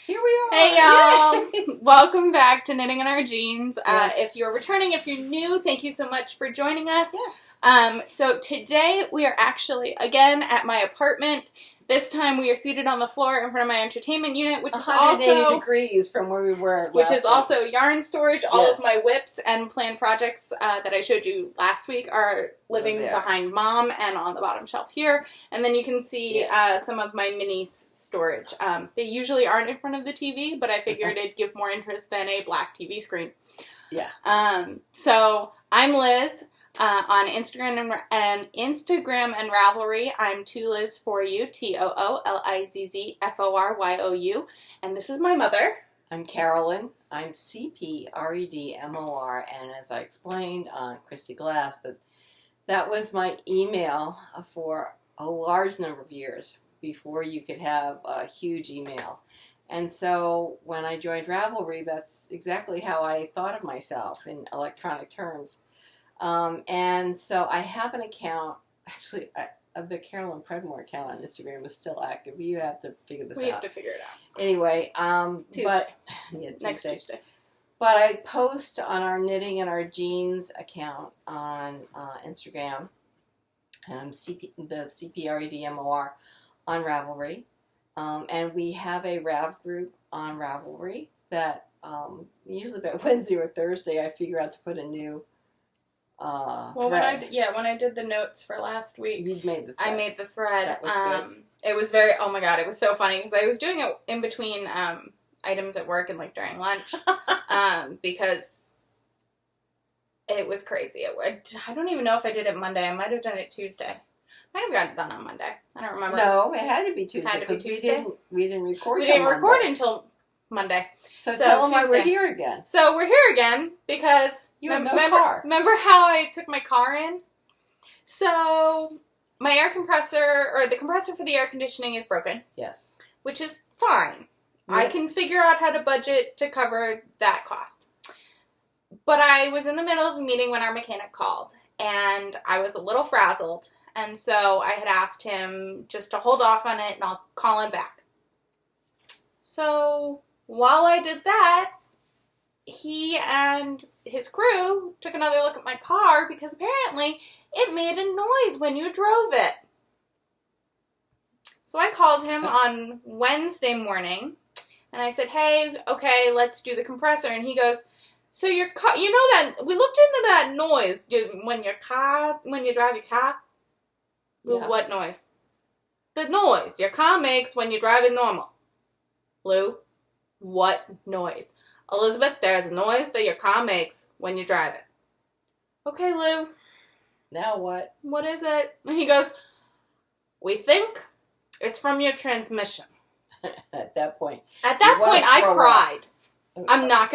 Here we are. Hey y'all! Welcome back to Knitting in Our Jeans. Yes. If you're returning, if you're new, thank you so much for joining us. Yes. So today we are actually again at my apartment. This time we are seated on the floor in front of my entertainment unit, which is 180 also degrees from where we were. which is also yarn storage. All Yes. of my WIPs and planned projects that I showed you last week are living There. behind Mom and on the bottom shelf here. And then you can see some of my mini storage. They usually aren't in front of the TV, but I figured it'd give more interest than a black TV screen. Yeah. So I'm Liz. On Instagram and Ravelry, I'm Toolizzforyou, TOOLIZZFORYOU, and this is my mother. I'm Carolyn. I'm cpredmor, and as I explained on Christy Glass, that was my email for a large number of years before you could have a huge email. And so when I joined Ravelry, that's exactly how I thought of myself in electronic terms. And so I have an account, actually, the Carolyn Predmor account on Instagram is still active. You have to figure this out. We have to figure it out. Anyway, Tuesday. Tuesday. Next Tuesday. But I post on our Knitting in Our Jeans account on Instagram, and I'm the cpredmor on Ravelry. And we have a Rav group on Ravelry that usually about Wednesday or Thursday I figure out to put a new thread. When I did the notes for last week, You'd made the thread. I made the thread. That was good. It was very, oh my god, it was so funny because I was doing it in between items at work and like during lunch because it was crazy. I don't even know if I did it Monday. I might have done it Tuesday. Might have gotten it done on Monday. I don't remember. No, it had to be Tuesday Had to be because Tuesday? we didn't record. We didn't record Monday. until Monday. So tell them why Tuesday. we're here again. So we're here again because You have no car. Remember how I took my car in? So my air compressor, or the compressor for the air conditioning is broken, Yes. which is fine. Yeah. I can figure out how to budget to cover that cost. But I was in the middle of a meeting when our mechanic called, and I was a little frazzled, and so I had asked him just to hold off on it, and I'll call him back. So while I did that, he and his crew took another look at my car because apparently it made a noise when you drove it. So I called him on Wednesday morning and I said, hey, okay, let's do the compressor. And he goes, so your car, you know that, we looked into that noise when you drive your car. Yeah. What noise? The noise your car makes when you drive it normal. Lou, what noise? Elizabeth, there's a noise that your car makes when you drive it. Okay, Lou. Now what? What is it? And he goes, we think it's from your transmission. At that point. At that point, I cried. Okay. I'm not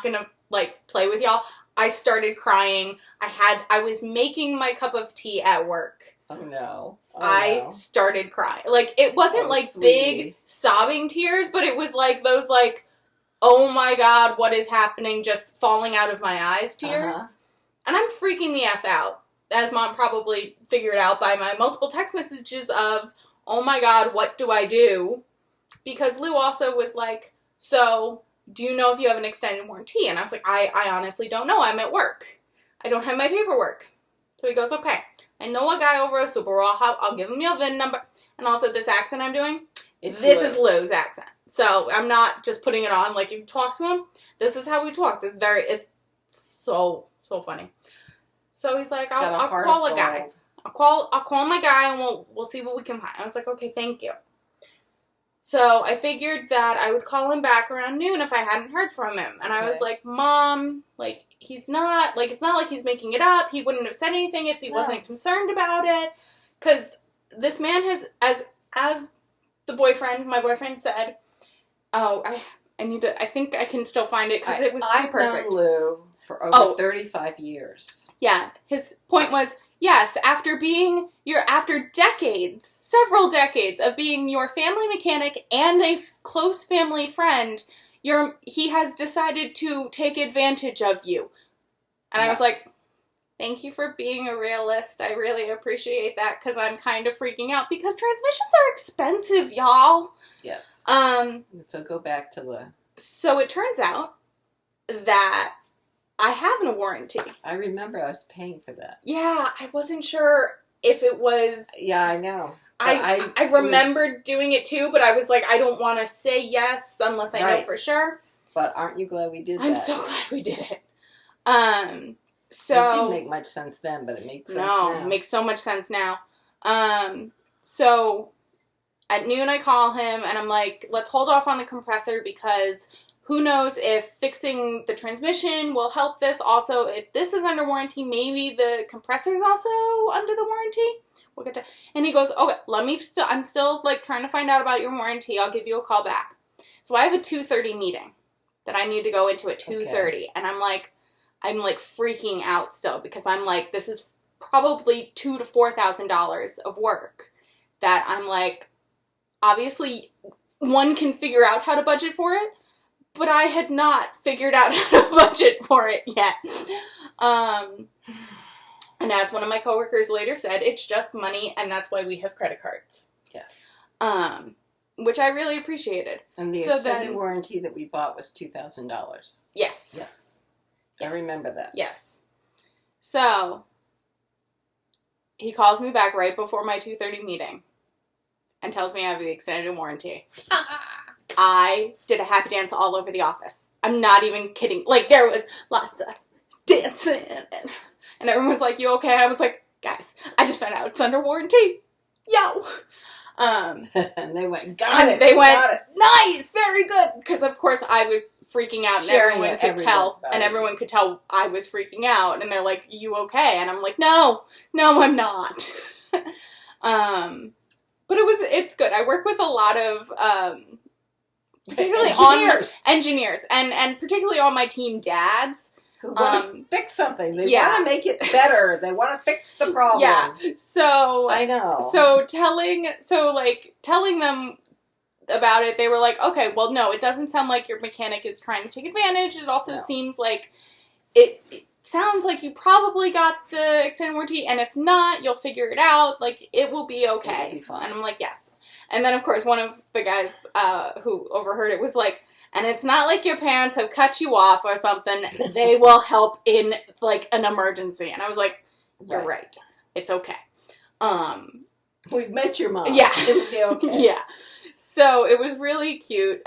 gonna like play with y'all. I started crying. I was making my cup of tea at work. Oh no. Oh, I no. started crying. Like, it wasn't Oh, like sweetie. big sobbing tears, but it was like those like, oh my god, what is happening, just falling out of my eyes tears. Uh-huh. And I'm freaking the F out, as Mom probably figured out by my multiple text messages of, oh my god, what do I do? Because Lou also was like, so, do you know if you have an extended warranty? And I was like, I honestly don't know. I'm at work. I don't have my paperwork. So he goes, okay, I know a guy over at Subaru. I'll give him your VIN number. And also this accent I'm doing, this is Lou's accent. So I'm not just putting it on like you talk to him. This is how we talk. It's so funny. So he's like, I'll call a guy. I'll call my guy and we'll see what we can find. I was like, okay, thank you. So I figured that I would call him back around noon if I hadn't heard from him. And I was like, Mom, like, he's not, like, it's not like he's making it up. He wouldn't have said anything if he wasn't concerned about it. Because this man has, as my boyfriend said, oh, I think I can still find it because it was too perfect. I've known Lou for over 35 years. Yeah, his point was, yes, after decades, several decades of being your family mechanic and a close family friend, he has decided to take advantage of you. And I was like, thank you for being a realist. I really appreciate that because I'm kind of freaking out because transmissions are expensive, y'all. Yes. So go back to the... So it turns out that I have a warranty. I remember I was paying for that. Yeah, I wasn't sure if it was... Yeah, I know. I remembered doing it too, but I was like, I don't want to say yes unless I know for sure. But aren't you glad we did that? I'm so glad we did it. So it didn't make much sense then, but it makes sense now. No, it makes so much sense now. So at noon I call him and I'm like, let's hold off on the compressor because who knows if fixing the transmission will help this. Also, if this is under warranty, maybe the compressor is also under the warranty. We'll get to. And he goes, okay, I'm still like trying to find out about your warranty. I'll give you a call back. So I have a 2:30 meeting that I need to go into at 2:30, okay. And I'm like freaking out still because I'm like, this is probably $2,000 to $4,000 of work that I'm like, obviously one can figure out how to budget for it, but I had not figured out how to budget for it yet. And as one of my coworkers later said, it's just money, and that's why we have credit cards. Yes. Which I really appreciated. And the extended warranty that we bought was $2,000. Yes. Yes. I remember that. Yes. So, he calls me back right before my 2:30 meeting and tells me I have the extended warranty. I did a happy dance all over the office. I'm not even kidding. Like, there was lots of dancing. And everyone was like, you okay? I was like, guys, I just found out it's under warranty. Yo! And they went, got it. They went, got it. Nice, very good. Because, of course, I was freaking out and everyone could tell. And everyone could tell I was freaking out. And they're like, you okay? And I'm like, no, I'm not. But it's good. I work with a lot of, particularly engineers. And particularly on my team, dads. Who want to fix something. They want to make it better. They want to fix the problem. Yeah. So I know. So telling them about it, they were like, okay, well, no, it doesn't sound like your mechanic is trying to take advantage. It also seems like it sounds like you probably got the extended warranty, and if not, you'll figure it out. Like, it will be okay. It'll be fine. And I'm like, yes. And then, of course, one of the guys who overheard it was like, and it's not like your parents have cut you off or something. They will help in, like, an emergency. And I was like, you're right. It's okay. We've met your mom. Yeah. It'll be okay. Yeah. So it was really cute.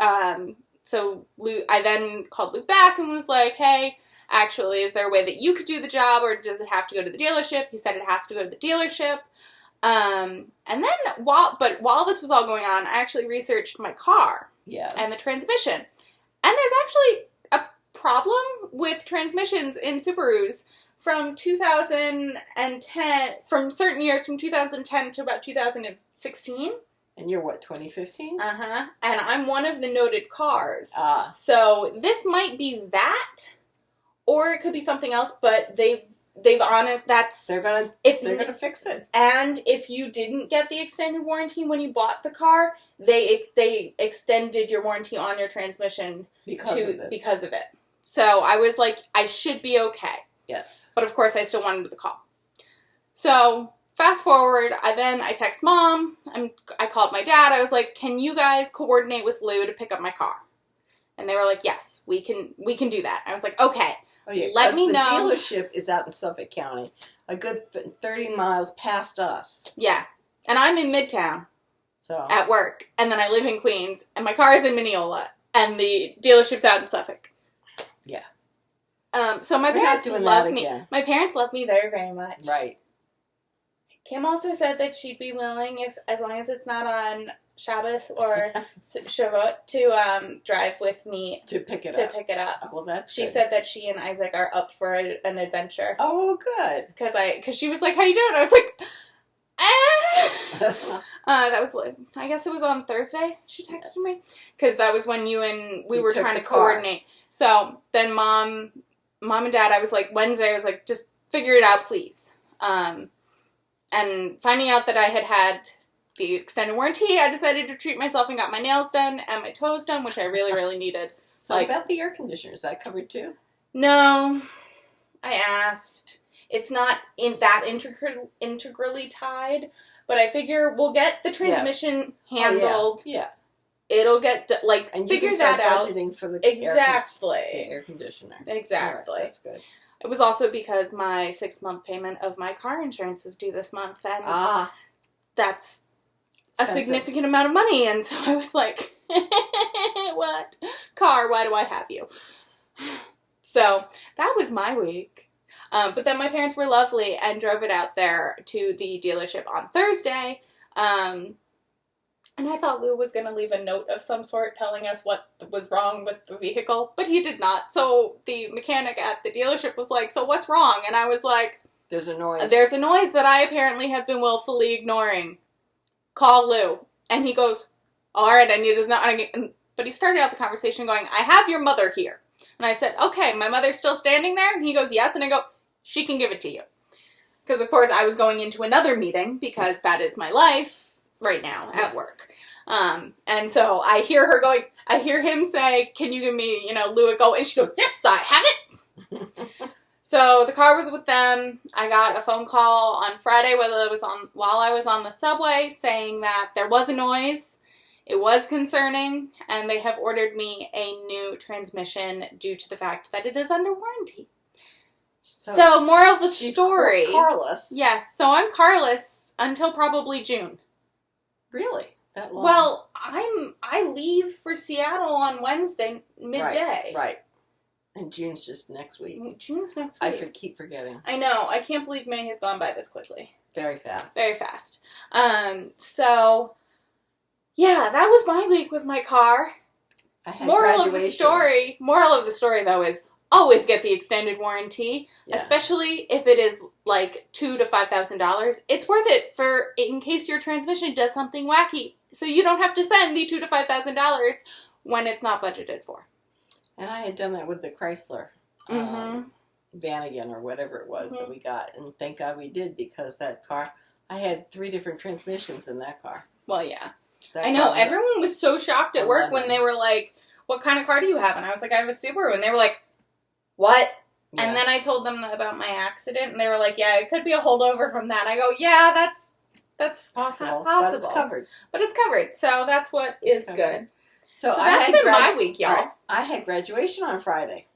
So I then called Luke back and was like, hey, actually, is there a way that you could do the job, or does it have to go to the dealership? He said it has to go to the dealership. And then while this was all going on, I actually researched my car. Yes. And the transmission. And there's actually a problem with transmissions in Subarus from 2010, from certain years from 2010 to about 2016. And you're what, 2015? Uh-huh. And I'm one of the noted cars. So this might be that, or it could be something else, but they're gonna fix it. And if you didn't get the extended warranty when you bought the car, they extended your warranty on your transmission because of it. So I was like, I should be okay. Yes. But of course I still wanted the call. So fast forward, I text Mom, I called my dad, I was like, can you guys coordinate with Lou to pick up my car? And they were like, yes, we can do that. I was like, okay. Oh, yeah, let me know. The dealership is out in Suffolk County, a good 30 miles past us. Yeah, and I'm in Midtown, so at work, and then I live in Queens, and my car is in Mineola, and the dealership's out in Suffolk. Yeah. So my parents love me. My parents love me very, very much. Right. Kim also said that she'd be willing, as long as it's not on Shabbos or Shavuot, to drive with me to pick it up. Well, that's she good. said that she and Isaac are up for an adventure. Oh, good. Because she was like, "How you doing?" I was like, that was, I guess it was on Thursday. She texted me because that was when we were trying to coordinate. So then mom and dad, I was like, Wednesday, I was like, just figure it out, please. And finding out that I had the extended warranty, I decided to treat myself and got my nails done and my toes done, which I really, really needed. So about the air conditioner, is that covered too? No. I asked. It's not that integrally tied, but I figure we'll get the transmission handled. Yeah. It'll get, like, and figure you can start that out. budgeting for the Exactly. air conditioner. Exactly. Right, that's good. It was also because my 6-month payment of my car insurance is due this month, and that's a significant amount of money, and so I was like, what? Car, why do I have you? So, that was my week. But then my parents were lovely and drove it out there to the dealership on Thursday. And I thought Lou was going to leave a note of some sort telling us what was wrong with the vehicle, but he did not. So the mechanic at the dealership was like, so what's wrong? And I was like, there's a noise. There's a noise that I apparently have been willfully ignoring. Call Lou. And he goes, all right, I need to know. But he started out the conversation going, I have your mother here. And I said, okay, my mother's still standing there? And he goes, yes. And I go, she can give it to you. Because, of course, I was going into another meeting because that is my life right now at work. And so I hear her going, I hear him say, can you give me, Lou, go? And she goes, yes, I have it. So the car was with them. I got a phone call on Friday while I was on the subway saying that there was a noise. It was concerning, and they have ordered me a new transmission due to the fact that it is under warranty. So moral of the story. Carless. Yes, so I'm carless until probably June. Really? That long? Well, I leave for Seattle on Wednesday midday. Right. And June's just next week. June's next week. I keep forgetting. I know. I can't believe May has gone by this quickly. Very fast. Very fast. So, yeah, that was my week with my car. Moral of the story, though, is always get the extended warranty, especially if it is like $2,000 to $5,000. It's worth it in case your transmission does something wacky, so you don't have to spend the $2,000 to $5,000 when it's not budgeted for. And I had done that with the Chrysler Vanagon or whatever it was that we got, and thank God we did, because that car, I had 3 different transmissions in that car. Well, yeah. I know, everyone was so shocked at work when they were like, what kind of car do you have? And I was like, I have a Subaru. And they were like, what? Yeah. And then I told them about my accident, and they were like, yeah, it could be a holdover from that. I go, yeah, that's possible. But it's covered. But it's covered, so that's what is good. So that's been my week, y'all. Right, I had graduation on Friday.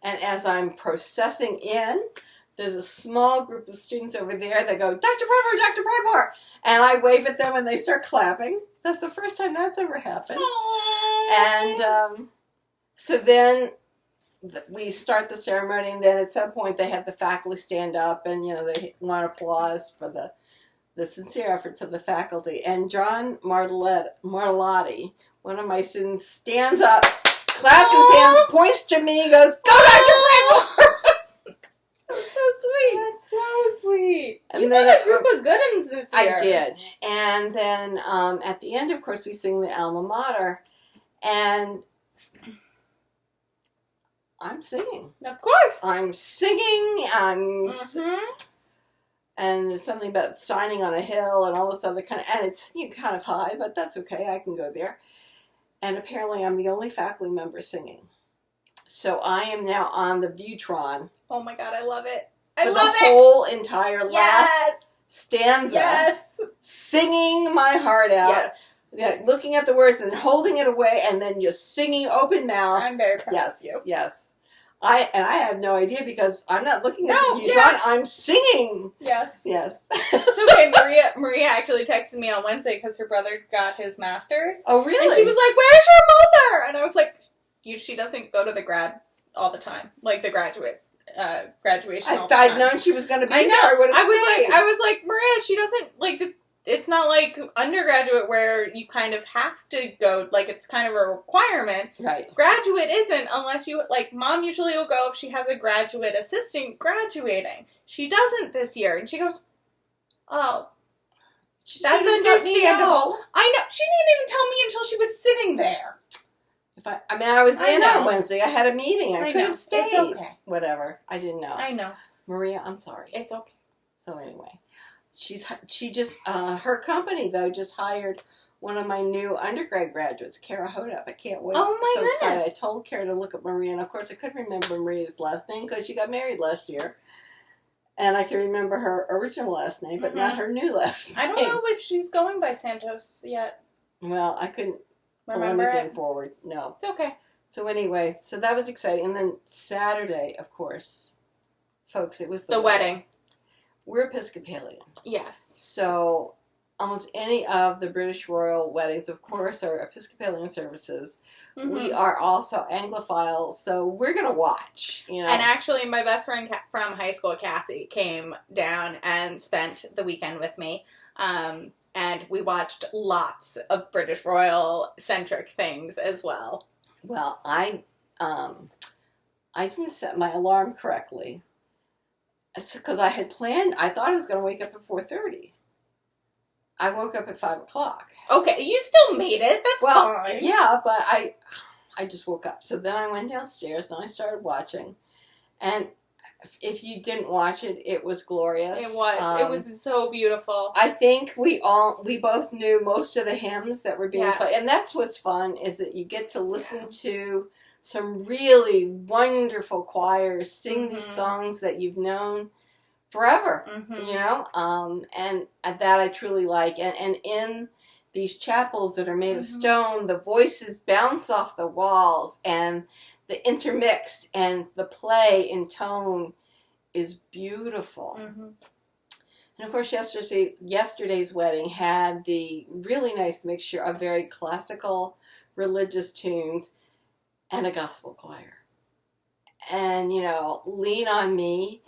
And as I'm processing in, there's a small group of students over there that go, Dr. Predmor, Dr. Predmor! And I wave at them and they start clapping. That's the first time that's ever happened. Aww. And so then we start the ceremony, and then at some point they have the faculty stand up and, they want applause for the sincere efforts of the faculty. And John Martellotti, one of my students, stands up, claps his hands, points to me, goes, go Dr. Predmor! That's so sweet. That's so sweet. And you then got a group of good ones this year. I did. And then at the end, of course, we sing the alma mater. And I'm singing. Of course. I'm singing. And there's something about signing on a hill and all this other kind of, and it's kind of high, but that's okay. I can go there. And apparently I'm the only faculty member singing. So I am now on the Viewtron. Oh my God, I love it. For the whole entire last stanza. Yes. Singing my heart out. Yes. Yeah, looking at the words and holding it away and then just singing open mouth. I'm very proud of you. Yes. I have no idea because I'm not looking at the Viewtron. I'm singing. Yes. Yes. It's okay. Maria actually texted me on Wednesday because her brother got his master's. Oh, really? And she was like, where's your mother? And I was like, she doesn't go to the grad all the time. Like the graduation If I'd known she was going to be there, I would have stayed. I was like, Maria, she doesn't, like, it's not like undergraduate where you kind of have to go, like, it's kind of a requirement. Right. Graduate isn't unless you, like, Mom usually will go if she has a graduate assistant graduating. She doesn't this year. And she goes, oh, that's understandable. I know. She didn't even tell me until she was sitting there. I was in on Wednesday. I had a meeting. I could have stayed. It's okay. Whatever. I didn't know. I know. Maria, I'm sorry. It's okay. So anyway, she just her company though just hired one of my new undergrad graduates, Kara Hodup. I can't wait. Oh my goodness! Excited. I told Kara to look at Maria, and of course I couldn't remember Maria's last name because she got married last year, and I can remember her original last name, but not her new last name. I don't know if she's going by Santos yet. Well, I couldn't. remember anything it? forward. No. It's okay. So anyway, so that was exciting. And then Saturday, of course, folks, it was The wedding. We're Episcopalian. Yes. So almost any of the British royal weddings, of course, are Episcopalian services. Mm-hmm. We are also Anglophile, so we're going to watch, you know. And actually, my best friend from high school, Cassie, came down and spent the weekend with me. And we watched lots of British royal-centric things as well. Well, I didn't set my alarm correctly. Because I had planned, I thought I was going to wake up at 4:30. I woke up at 5 o'clock. Okay, you still made it. That's fine. Yeah, but I just woke up. So then I went downstairs and I started watching. And if you didn't watch it, it was glorious. It was. It was so beautiful. I think we both knew most of the hymns that were being played. And that's what's fun, is that you get to listen to some really wonderful choirs sing these songs that you've known forever, you know, and that I truly like. And in these chapels that are made of stone, the voices bounce off the walls, and the intermix and the play in tone is beautiful. And of course, yesterday's wedding had the really nice mixture of very classical religious tunes and a gospel choir. And, you know, Lean on Me.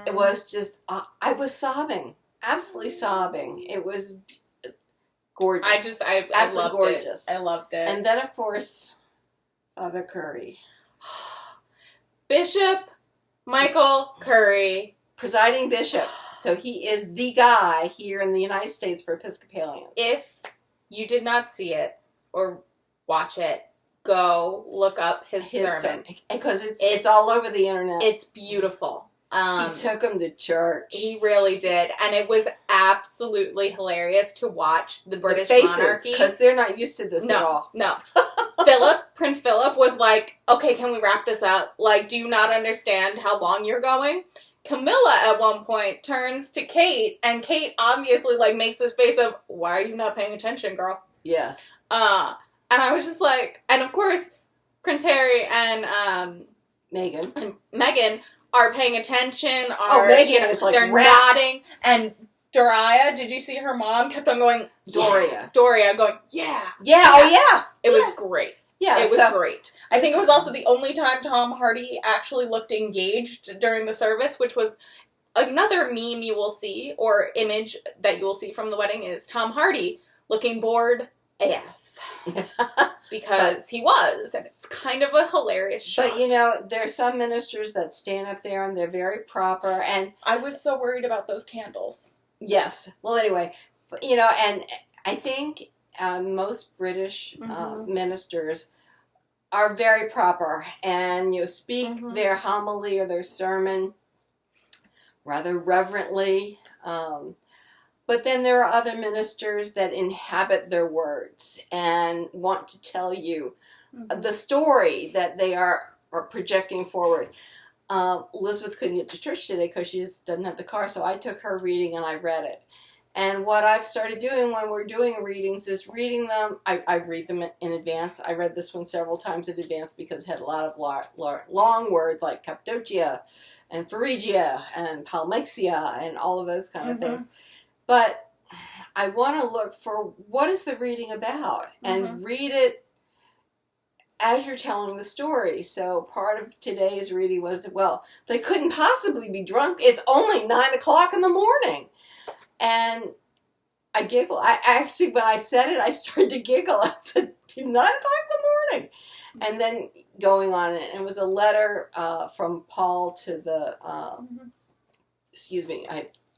It was just, I was sobbing, absolutely sobbing. It was gorgeous. I loved gorgeous. It. I loved it. And then, of course, Father Curry. Bishop Michael Curry. Presiding bishop. So he is the guy here in the United States for Episcopalians. If you did not see it or watch it, go look up his sermon. Because it's all over the internet. It's beautiful. He took him to church. He really did. And it was absolutely hilarious to watch the British monarchy. Because they're not used to this at all. No. Prince Philip was like, okay, can we wrap this up? Like, do you not understand how long you're going? Camilla at one point turns to Kate, and Kate obviously like makes this face of, why are you not paying attention, girl? Yeah. And I was just like, and of course, Prince Harry and Meghan are paying attention. Meghan is like they're nodding. And Doria, did you see her mom kept on going? Doria going, yeah. Oh yeah. It was great. Yeah, it was great. I think it was also the only time Tom Hardy actually looked engaged during the service, which was another meme you will see, or image that you will see from the wedding, is Tom Hardy looking bored AF. Because he was, and it's kind of a hilarious shot. But, you know, there's some ministers that stand up there and they're very proper, and I was so worried about those candles. Yes. Well, anyway, you know, and I think most British ministers are very proper, and, you know, speak their homily or their sermon rather reverently. But then there are other ministers that inhabit their words and want to tell you the story that they are projecting forward. Elizabeth couldn't get to church today because she just doesn't have the car, so I took her reading and I read it. And what I've started doing when we're doing readings is reading them. I read them in advance. I read this one several times in advance because it had a lot of long words like Cappadocia and Phrygia and Palmyra and all of those kind of things. But I want to look for what is the reading about and read it as you're telling the story. So part of today's reading was, well, they couldn't possibly be drunk. It's only 9 o'clock in the morning. And I giggled. I actually, when I said it, I started to giggle. I said, 9 o'clock in the morning. And then going on, and it was a letter from Paul to the,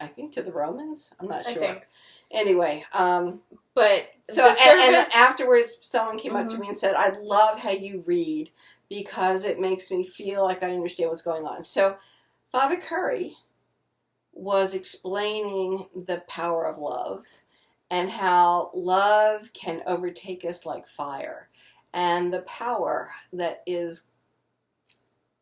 I think to the Romans. I'm not sure. Anyway, but so and afterwards, someone came up to me and said, "I love how you read because it makes me feel like I understand what's going on." So, Father Curry was explaining the power of love and how love can overtake us like fire, and the power that is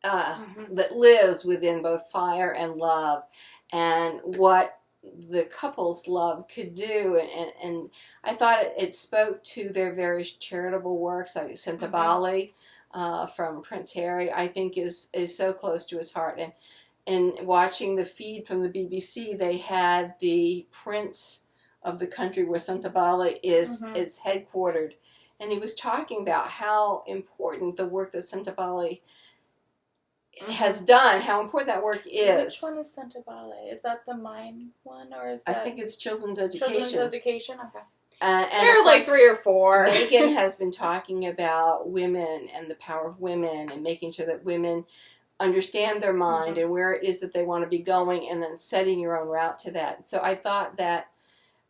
that lives within both fire and love. And what the couple's love could do, and I thought it spoke to their various charitable works, like Sentabali from Prince Harry, I think is so close to his heart. And watching the feed from the BBC, they had the prince of the country where Sentabali is headquartered, and he was talking about how important the work that Sentabali has done, how important that work is. Which one is Sentabali? Is that the mine one, or is that... I think it's children's education. Children's education? Okay. And there are like 3 or 4. Megan has been talking about women and the power of women and making sure that women understand their mind and where it is that they want to be going, and then setting your own route to that. So I thought that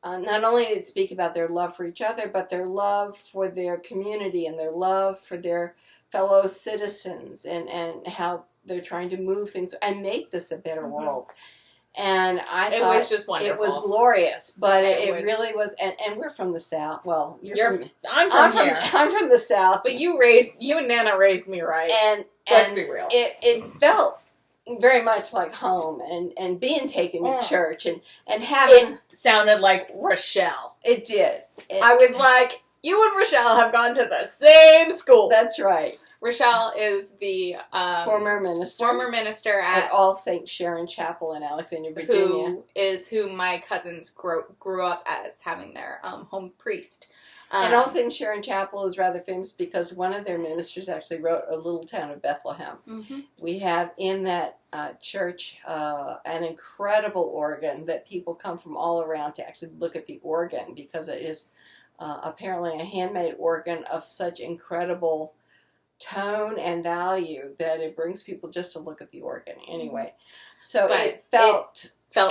not only did it speak about their love for each other, but their love for their community and their love for their fellow citizens, and how they're trying to move things and make this a better world. And I thought it was just wonderful. It was glorious, but it was. Really was. And we're from the South. Well, I'm from here. I'm from the South. But you and Nana raised me right. And let's be real. It felt very much like home, and being taken to church, and having... It sounded like Rochelle. It did. I was like, you and Rochelle have gone to the same school. That's right. Rochelle is the former minister at All Saints Sharon Chapel in Alexandria, Virginia. Who my cousins grew up as having their home priest. And All Saints Sharon Chapel is rather famous because one of their ministers actually wrote A Little Town of Bethlehem. We have in that church an incredible organ that people come from all around to actually look at the organ, because it is apparently a handmade organ of such incredible tone and value that it brings people just to look at the organ anyway. So it felt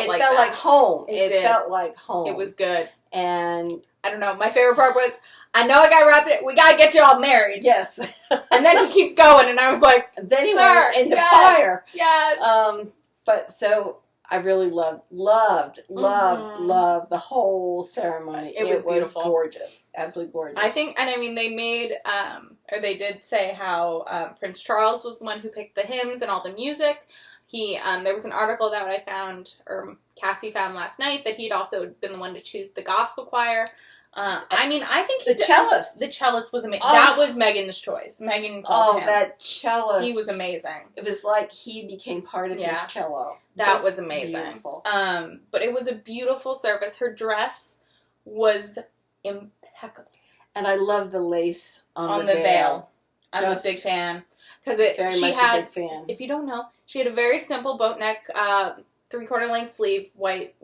like home. It felt like home. It was good. And I don't know, my favorite part was, I know I got wrapped in, we gotta get you all married. Yes. And then he keeps going, and I was like, then he went in the fire. Yes. But so I really loved the whole ceremony. It was beautiful. Gorgeous. Absolutely gorgeous. I think, and I mean, they made, or they did say how Prince Charles was the one who picked the hymns and all the music. There was an article that I found, or Cassie found last night, that he'd also been the one to choose the gospel choir. I mean, I think cellist. The cellist was amazing. That was Megan's choice. Megan called him. That cellist. He was amazing. It was like he became part of his cello. That was amazing. Beautiful. But it was a beautiful service. Her dress was impeccable. And I love the lace on the veil. I'm a big fan. Because a big fan. If you don't know, she had a very simple boat neck, 3/4 length sleeve, white,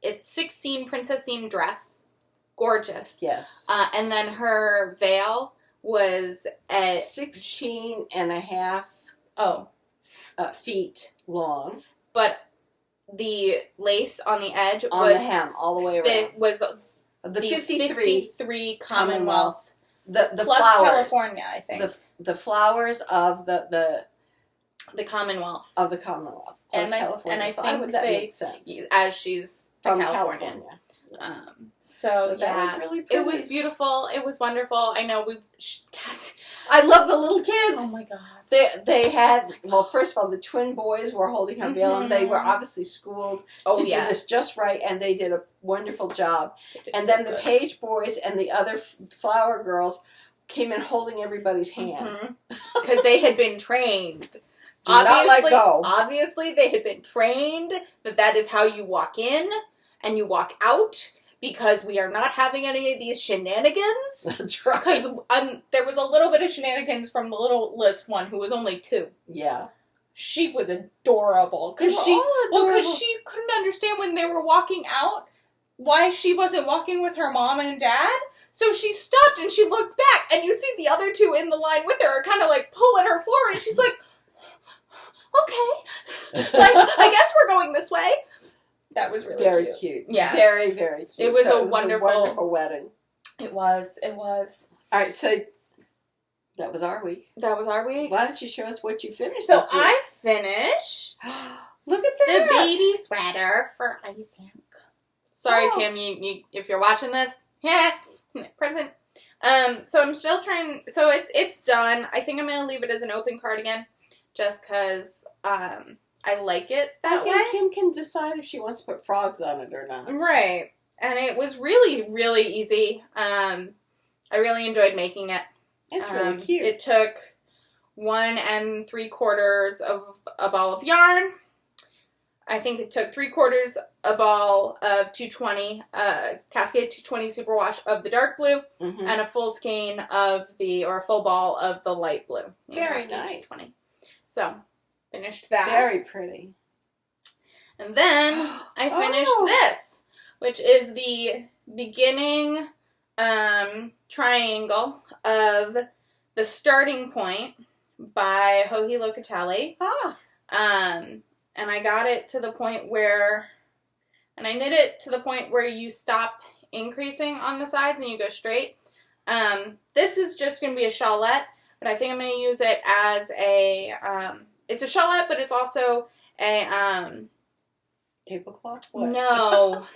it's 6-seam, princess seam dress. Gorgeous. Yes. And then her veil was at 16 and a half feet long. But the lace on the edge on the hem all the way around. Was the 53 Commonwealth. The plus flowers. California, I think. The flowers of the Commonwealth. Of the Commonwealth. And I think that makes sense. As she's from California. So that was really pretty. It was beautiful. It was wonderful. I know I love the little kids. Oh my god. They had, well, first of all, the twin boys were holding her veil, and they were obviously schooled to do this just right, and they did a wonderful job. And then the page boys and the other flower girls came in holding everybody's hand. Because they had been trained. Not let go. Obviously, they had been trained that is how you walk in and you walk out, because we are not having any of these shenanigans. That's right. Because there was a little bit of shenanigans from the little Lizz one, who was only 2. Yeah. She was adorable. Because she couldn't understand when they were walking out why she wasn't walking with her mom and dad. So she stopped and she looked back, and you see the other 2 in the line with her are kind of like pulling her forward, and she's like, okay. Like, I guess we're going this way. That was really very cute. Yeah. Very, very cute. It was a wonderful wedding. It was. All right, so that was our week. That was our week. Why don't you show us what you finished this week? So I finished look at that. The baby sweater for Isaac. Sorry, Kim, you if you're watching this, present. So I'm still trying, so it's done. I think I'm going to leave it as an open cardigan, just because, I like it that way. I think Kim can decide if she wants to put frogs on it or not. Right. And it was really, really easy. I really enjoyed making it. It's really cute. It took 1 3/4 of a ball of yarn. I think it took 3/4 a ball of 220, Cascade 220 superwash of the dark blue, and a full skein of or a full ball of the light blue. Very Cascade nice. 220. So, finished that. Very pretty. And then I finished this, which is the beginning triangle of the starting point by Joji Locatelli. And I got it to the point where, and I knit it to the point where you stop increasing on the sides and you go straight. This is just going to be a shawlette, but I think I'm going to use it as a, it's a shawlette, but it's also a, tablecloth? What? No.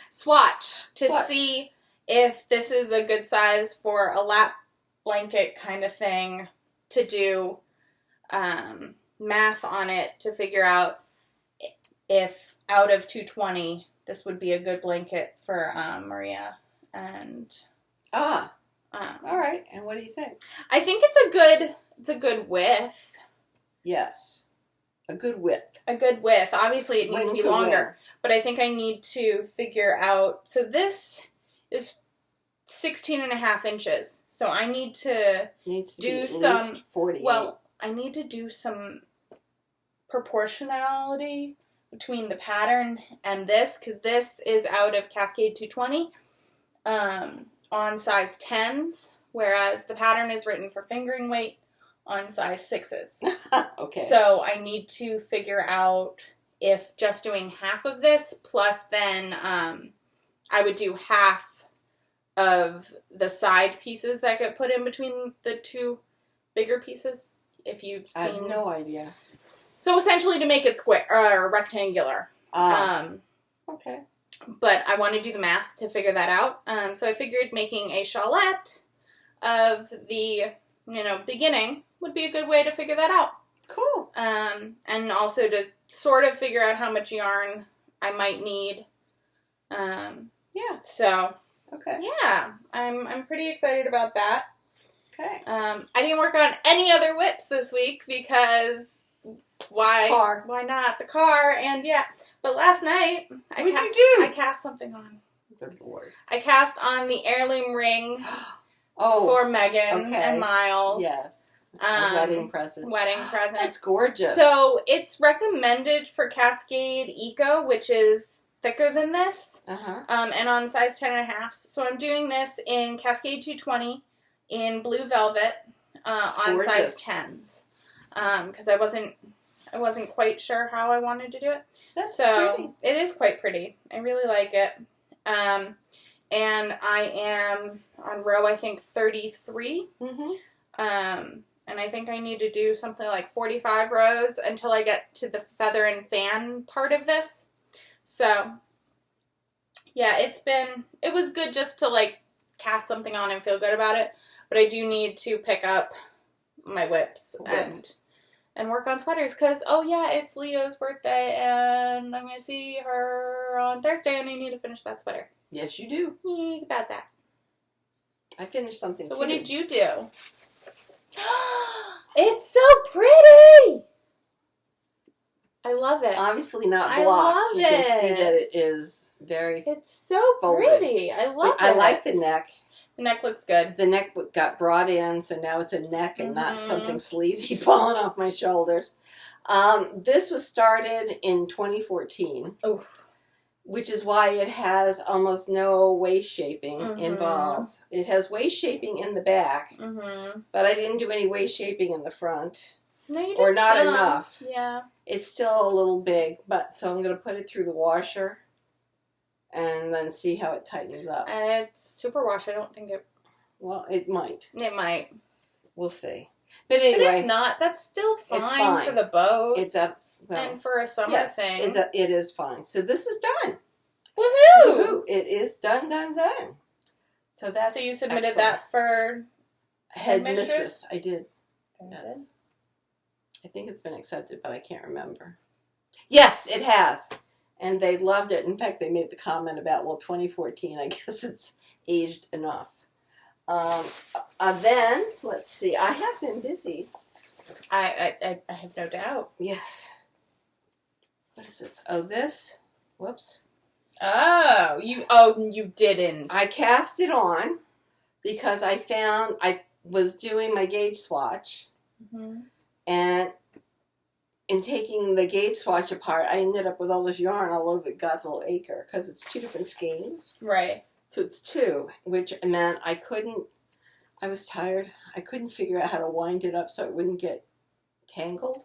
Swatch to see if this is a good size for a lap blanket kind of thing to do math on it to figure out if out of 220 this would be a good blanket for Maria and all right. And what do you think? I think it's a good width. Yes. A good width. A good width. Obviously it needs to be longer, but I think I need to figure out, so this is 16.5 inches. So I need to do some 48. Well, I need to do some proportionality between the pattern and this, because this is out of Cascade 220 on size 10s, whereas the pattern is written for fingering weight on size 6s. Okay. So I need to figure out if just doing half of this plus then I would do half of the side pieces that get put in between the two bigger pieces. If you've seen, I have no idea. So essentially to make it square or rectangular. Okay. But I want to do the math to figure that out. So I figured making a shawlette of the beginning would be a good way to figure that out. Cool. And also to sort of figure out how much yarn I might need. Yeah. So. Okay. Yeah, I'm pretty excited about that. Okay. I didn't work on any other whips this week because why? Car. Why not? The car, and yeah. But last night, I cast something on. Good Lord. I cast on the Heirloom Ring for Megan and Miles. Yes. A wedding present. Wedding present. That's gorgeous. So it's recommended for Cascade Eco, which is thicker than this, and on size 10.5. So I'm doing this in Cascade 220 in blue velvet on size 10s because I wasn't quite sure how I wanted to do it. That's so pretty. It is quite pretty. I really like it. And I am on row I think 33. And I think I need to do something like 45 rows until I get to the feather and fan part of this. So, yeah, it was good just to, like, cast something on and feel good about it, but I do need to pick up my whips and work on sweaters, because, oh yeah, it's Leo's birthday, and I'm going to see her on Thursday, and I need to finish that sweater. Yes, you do. Yay, about that. I finished something, So too. what did you do? It's so pretty! I love it. Obviously not blocked. I love you can see that it is very It's so folded. pretty. I love it. I like the neck. The neck looks good. The neck got brought in, so now it's a neck and not something sleazy falling off my shoulders. This was started in 2014, which is why it has almost no waist shaping involved. It has waist shaping in the back, but I didn't do any waist shaping in the front. No, you didn't. Or not enough. Yeah. It's still a little big, but so I'm going to put it through the washer and then see how it tightens up. And it's superwash. I don't think it... Well, it might. It might. We'll see. But anyway. But if not, that's still fine for the boat. It's up. Well, and for a summer thing. It is fine. So this is done. Woohoo! Woohoo! It is done. So that's So you submitted excellent. that for Headmistress? I did. Very Yes. good. I think it's been accepted, but I can't remember. Yes, it has. And they loved it. In fact, they made the comment about, well, 2014, I guess it's aged enough. Then, let's see. I have been busy. I have no doubt. Yes. What is this? Oh, this. Whoops. Oh, you didn't. I cast it on because I was doing my gauge swatch. Mm-hmm. And in taking the gauge swatch apart, I ended up with all this yarn all over God's little acre because it's 2 different skeins. Right. So it's 2, which meant I was tired. I couldn't figure out how to wind it up so it wouldn't get tangled.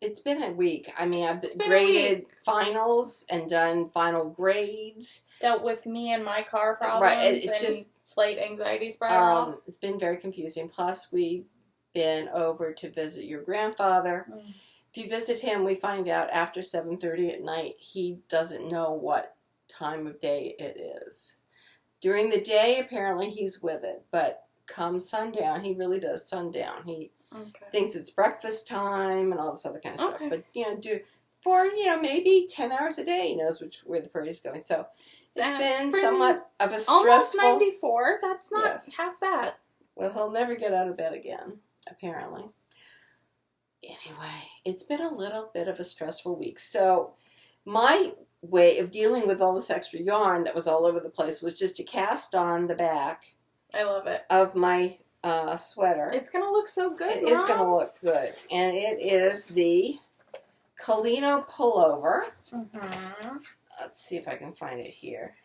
It's been a week. I mean, I've graded finals and done final grades. Dealt with me and my car problems and just slight anxiety spiral. It's been very confusing. Plus, we've been over to visit your grandfather. Mm. If you visit him, we find out after 7:30 at night, he doesn't know what time of day it is. During the day, apparently he's with it, but come sundown, he really does sundown. He thinks it's breakfast time and all this other kind of stuff. But, for maybe 10 hours a day, he knows where the parade's going. So it's been somewhat of a stressful... Almost 94. That's not half bad. Well, he'll never get out of bed again, apparently. Anyway, it's been a little bit of a stressful week. So my way of dealing with all this extra yarn that was all over the place was just to cast on the back. I love it. Of my sweater. It's going to look so good, It is going to look good. And it is the Collino Pullover. Mm-hmm. Let's see if I can find it here.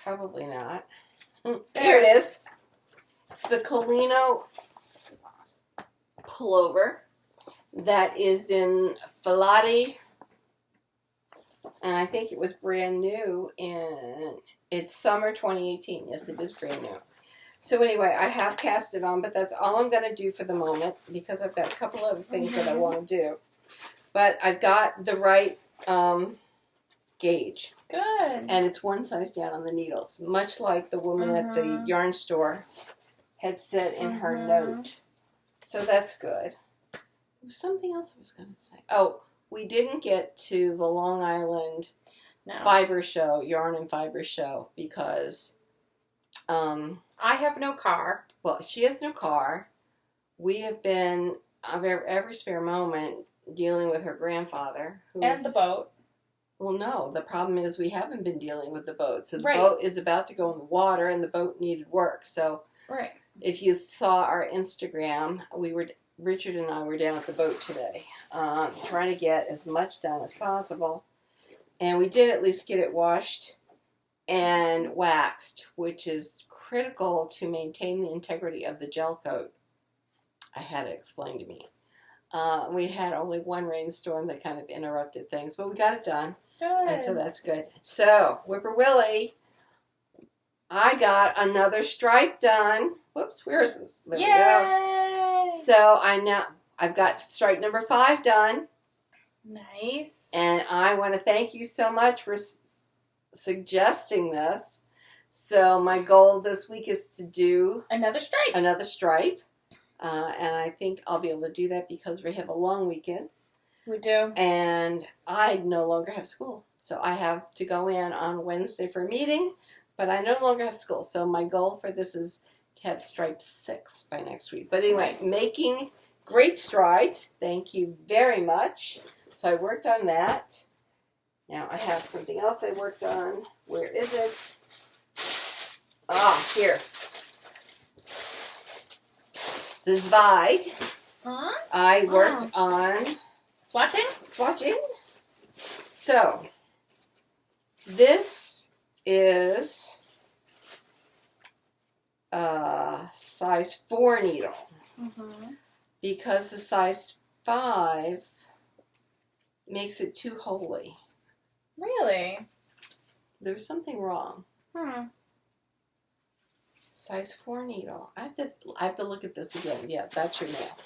Probably not. There it is. It's the Collino Pullover that is in Filati. And I think it was brand new it's summer 2018. Yes, it is brand new. So anyway, I have cast it on, but that's all I'm going to do for the moment because I've got a couple other things that I want to do. But I've got the right gauge. Good. And it's one size down on the needles, much like the woman at the yarn store had said in her note. So that's good. There was something else I was going to say. Oh, we didn't get to the Long Island fiber show, yarn and fiber show, because I have no car. Well, she has no car. We have been every spare moment dealing with her grandfather. And the boat. Well, no. The problem is we haven't been dealing with the boat. So the boat is about to go in the water, and the boat needed work. So if you saw our Instagram, Richard and I were down at the boat today, trying to get as much done as possible. And we did at least get it washed and waxed, which is critical to maintain the integrity of the gel coat. I had it explained to me. We had only one rainstorm that kind of interrupted things, but we got it done. Good. And so that's good. So, Whipper Willie, I got another stripe done. Whoops, where is this? There we go. So I've got stripe number 5 done. Nice. And I want to thank you so much for suggesting this. So my goal this week is to do another stripe. And I think I'll be able to do that because we have a long weekend. We do. And I no longer have school. So I have to go in on Wednesday for a meeting, but I no longer have school. So my goal for this is to have stripe 6 by next week. But anyway, making great strides. Thank you very much. So I worked on that. Now I have something else I worked on. Where is it? Ah, here. The Zweig. I worked on swatching. So this is a size 4 needle because the size 5 makes it too holy. Really? There's something wrong. Size 4 needle. I have to look at this again. Yeah, that's your nail.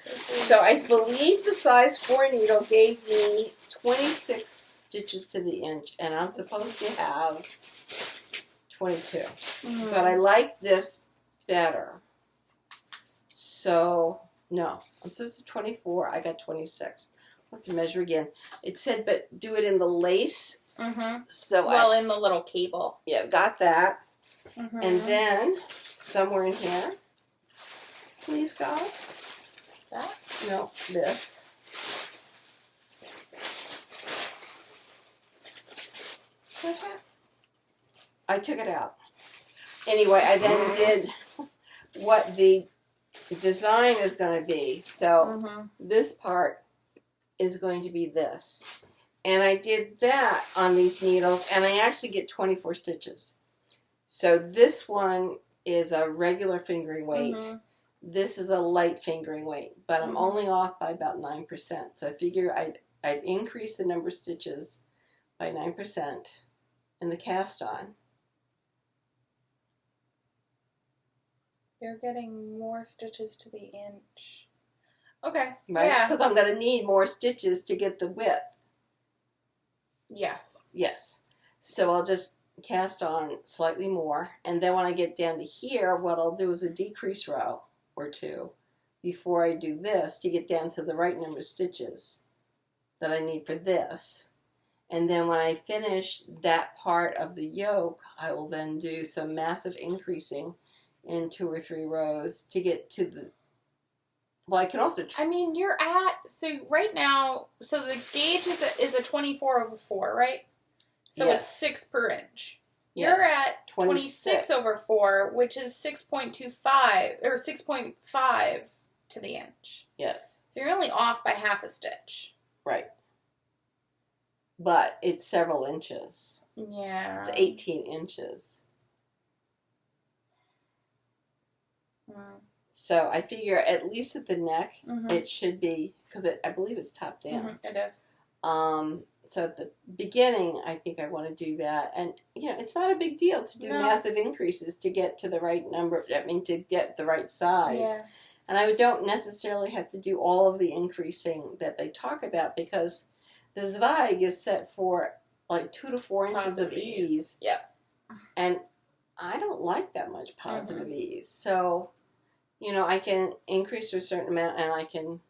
So I believe the size 4 needle gave me 26 stitches to the inch, and I'm supposed to have 22. But I like this better. So No, I'm supposed to 24. I got 26. Let's measure again. It said, but do it in the lace. Mm-hmm. So well, in the little cable. Yeah, got that. Mm-hmm. And then, somewhere in here, please, God. That? No, this. What's that? I took it out. Anyway, I then did what the design is going to be. So this part is going to be this. And I did that on these needles, and I actually get 24 stitches. So this one is a regular fingering weight. This is a light fingering weight, but I'm only off by about 9%. So I figure I'd increase the number of stitches by 9% in the cast on. You're getting more stitches to the inch. Okay. Right? Yeah. Because I'm going to need more stitches to get the width. Yes. Yes. So I'll just cast on slightly more. And then when I get down to here, what I'll do is a decrease row or two before I do this to get down to the right number of stitches that I need for this. And then when I finish that part of the yoke, I will then do some massive increasing in 2 or 3 rows to get to the, well, I can also I mean, you're at, so right now, so the gauge is a 24/4, right? So Yes. it's 6 per inch. Yeah. You're at 26/4, which is 6.25, or 6.5 to the inch. Yes. So you're only off by half a stitch. Right. But it's several inches. Yeah. It's 18 inches. So I figure at least at the neck, it should be, because I believe it's top down. It is. So at the beginning, I think I want to do that. And, you know, it's not a big deal to do massive increases to get to the right number, I mean, to get the right size. Yeah. And I don't necessarily have to do all of the increasing that they talk about, because the Zweig is set for like 2 to 4 inches of ease. Yep. And I don't like that much positive ease. So, you know, I can increase to a certain amount and I can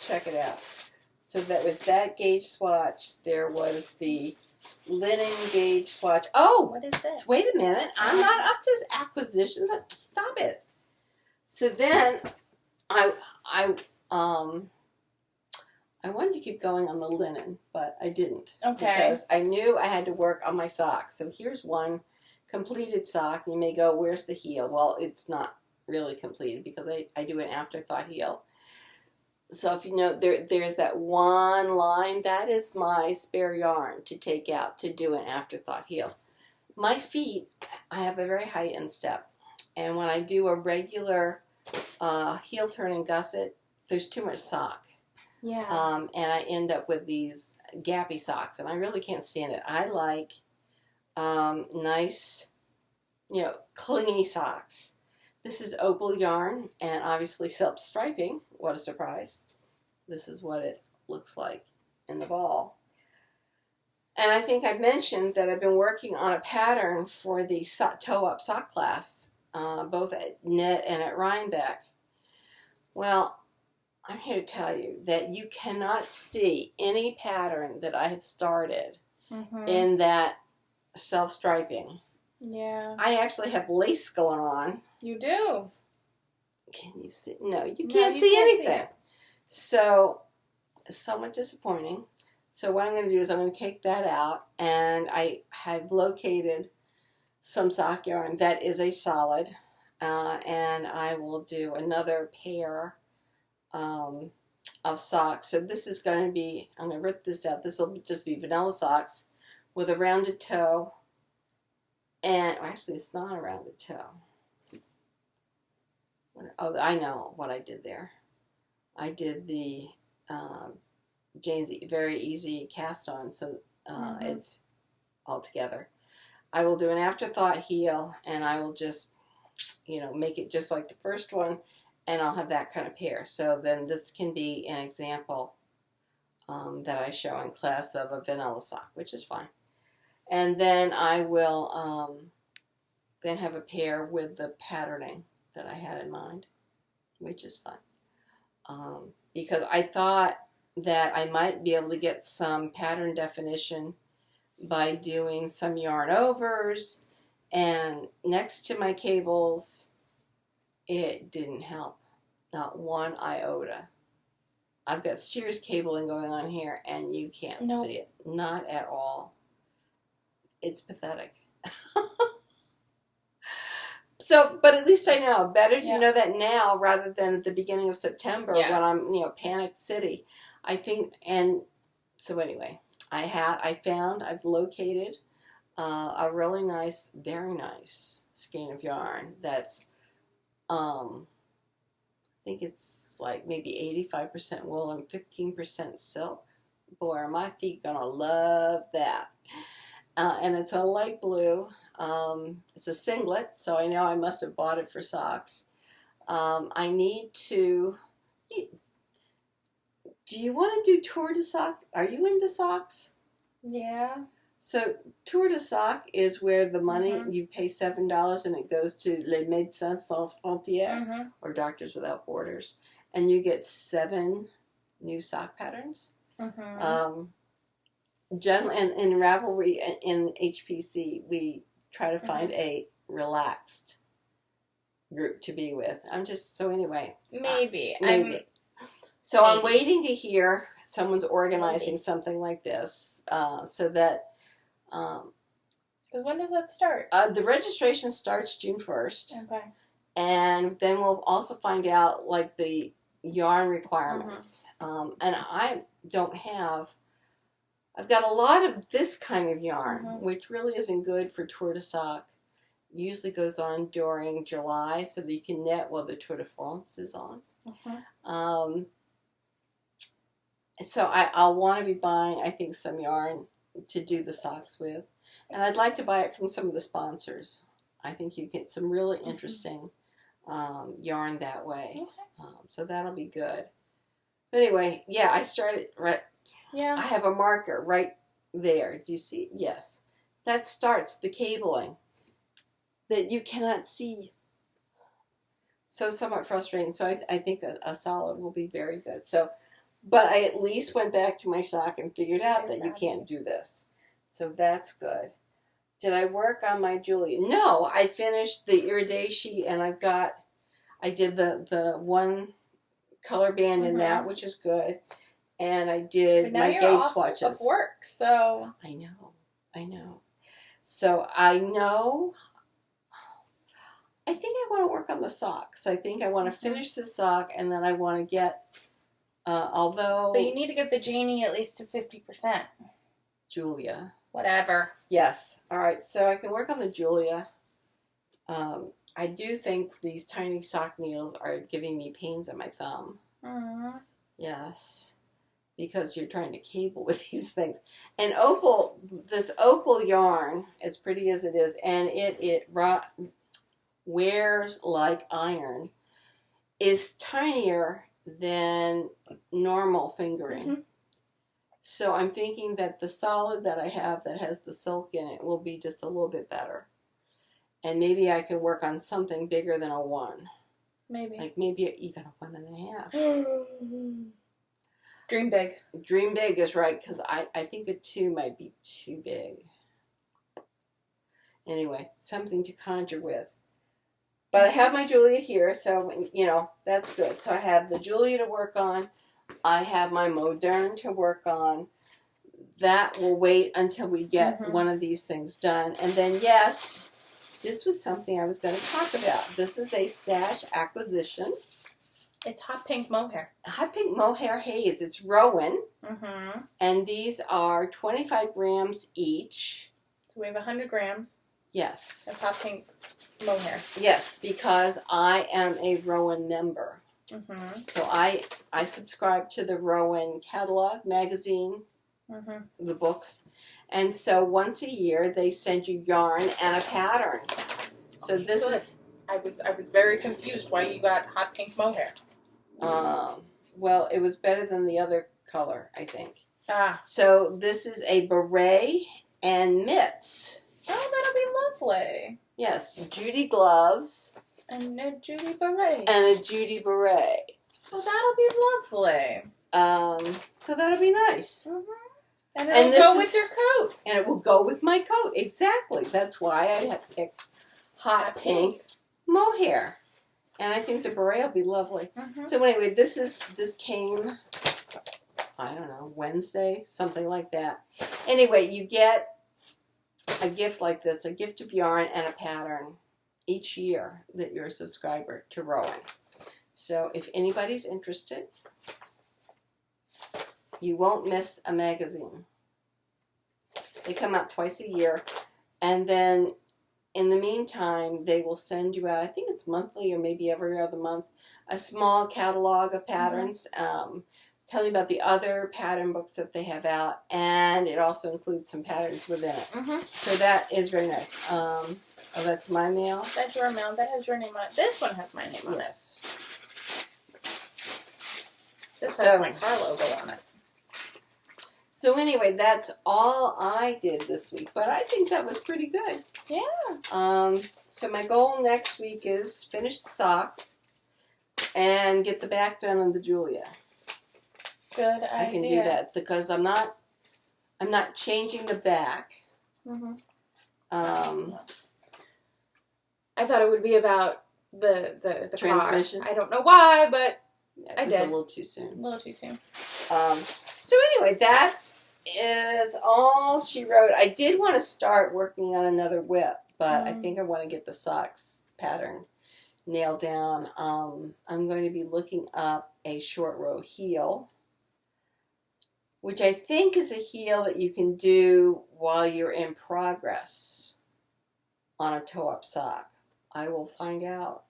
check it out. So that was that gauge swatch. There was the linen gauge swatch. Oh! What is this? Wait a minute. I'm not up to acquisitions. Stop it. So then I wanted to keep going on the linen, but I didn't. Okay. Because I knew I had to work on my socks. So here's one completed sock. You may go, where's the heel? Well, it's not really completed because I do an afterthought heel. So if you know, there's that one line, that is my spare yarn to take out to do an afterthought heel. My feet, I have a very high instep. And when I do a regular heel turn and gusset, there's too much sock. Yeah. And I end up with these gappy socks, and I really can't stand it. I like nice, you know, clingy socks. This is opal yarn, and obviously self-striping. What a surprise. This is what it looks like in the ball. And I think I've mentioned that I've been working on a pattern for the toe-up sock class, both at Knit and at Rhinebeck. Well, I'm here to tell you that you cannot see any pattern that I have started in that self-striping. Yeah. I actually have lace going on. You do. Can you see? No, you can't see anything. So, somewhat disappointing. So what I'm going to do is I'm going to take that out, and I have located some sock yarn that is a solid, and I will do another pair of socks. So this is going to be, I'm going to rip this out. This will just be vanilla socks with a rounded toe, and actually it's not a rounded toe. Oh, I know what I did there. I did the Jane's Very Easy cast on, so it's all together. I will do an afterthought heel, and I will just, you know, make it just like the first one, and I'll have that kind of pair. So then this can be an example that I show in class of a vanilla sock, which is fine. And then I will then have a pair with the patterning that I had in mind. which is fun. Because I thought that I might be able to get some pattern definition by doing some yarn overs, and next to my cables, it didn't help. Not one iota. I've got serious cabling going on here, and you can't see it. Not at all. It's pathetic. So, but at least I know. Better to know that now rather than at the beginning of September when I'm, panicked city. I think, and so anyway, I've located a really nice, very nice skein of yarn that's, I think it's like maybe 85% wool and 15% silk. Boy, are my feet gonna love that. And it's a light blue. It's a singlet, so I know I must have bought it for socks. I need to... Do you want to do tour de sock? Are you into socks? Yeah. So tour de sock is where the money, you pay $7 and it goes to Les Médecins Sans Frontières, or Doctors Without Borders. And you get 7 new sock patterns. Generally, in Ravelry, in HPC, we try to find a relaxed group to be with. Anyway. Maybe. So I'm waiting to hear someone's organizing something like this, so that... Because when does that start? The registration starts June 1st. Okay. And then we'll also find out, like, the yarn requirements. And I don't have... I've got a lot of this kind of yarn, which really isn't good for Tour de Sock. Usually goes on during July so that you can net while the Tour de France is on. So I'll want to be buying, I think, some yarn to do the socks with. And I'd like to buy it from some of the sponsors. I think you get some really interesting yarn that way. So that'll be good. But anyway, yeah, I started... I have a marker right there. Do you see? Yes. That starts the cabling that you cannot see. So somewhat frustrating. So I think a solid will be very good. So, but I at least went back to my sock and figured out that you can't do this. So that's good. Did I work on my Julia? No, I finished the iridescent and I did the one color band in that, which is good. And I did my gauge swatches. Of work, so I know. So I know. I think I want to work on the socks. I think I want to finish the sock, and then I want to get. But you need to get the Janie at least to 50%. Julia. Whatever. Yes. All right. So I can work on the Julia. I do think these tiny sock needles are giving me pains in my thumb. Yes. Because you're trying to cable with these things. And this opal yarn, as pretty as it is, and it wears like iron, is tinier than normal fingering. So I'm thinking that the solid that I have that has the silk in it will be just a little bit better. And maybe I could work on something bigger than a 1. Maybe. Like maybe even a 1.5. Dream big. Dream big is right, because I think a 2 might be too big. Anyway, something to conjure with. But I have my Julia here, so, that's good. So I have the Julia to work on. I have my Moderne to work on. That will wait until we get one of these things done. And then, yes, this was something I was going to talk about. This is a stash acquisition. It's hot pink mohair. Hot pink mohair haze. It's Rowan. And these are 25 grams each. So we have 100 grams. Yes. Of hot pink mohair. Yes, because I am a Rowan member. So I subscribe to the Rowan catalog magazine, the books. And so once a year they send you yarn and a pattern. So this is... I was very confused why you got hot pink mohair. Well, it was better than the other color, I think. So this is a beret and mitts. Oh, that'll be lovely. Yes, Judy gloves And a Judy Beret. And a Judy Beret. Well, that'll be lovely. So that'll be nice. Mm-hmm. And it'll go with your coat. And it will go with my coat. Exactly. That's why I have picked hot pink mohair. And I think the beret will be lovely. Mm-hmm. So anyway, this came, I don't know, Wednesday, something like that. Anyway, you get a gift like this, a gift of yarn and a pattern each year that you're a subscriber to Rowan. So if anybody's interested, you won't miss a magazine. They come out twice a year, and then in the meantime, they will send you out, I think it's monthly or maybe every other month, a small catalog of patterns, tell you about the other pattern books that they have out, and it also includes some patterns within it. Mm-hmm. So that is very nice. Oh, that's my mail? That's your mail. That has your name on it. This one has my name on it. Yes. This has my car logo on it. So anyway, that's all I did this week, but I think that was pretty good. Yeah. So my goal next week is finish the sock and get the back done on the Julia. Good idea. I can do that because I'm not changing the back. Mm-hmm. I thought it would be about the transmission. Car. I don't know why, but I did. A little too soon. A little too soon. So anyway, that is all she wrote. I did want to start working on another WIP, but I think I want to get the socks pattern nailed down. I'm going to be looking up a short row heel, which I think is a heel that you can do while you're in progress on a toe-up sock. I will find out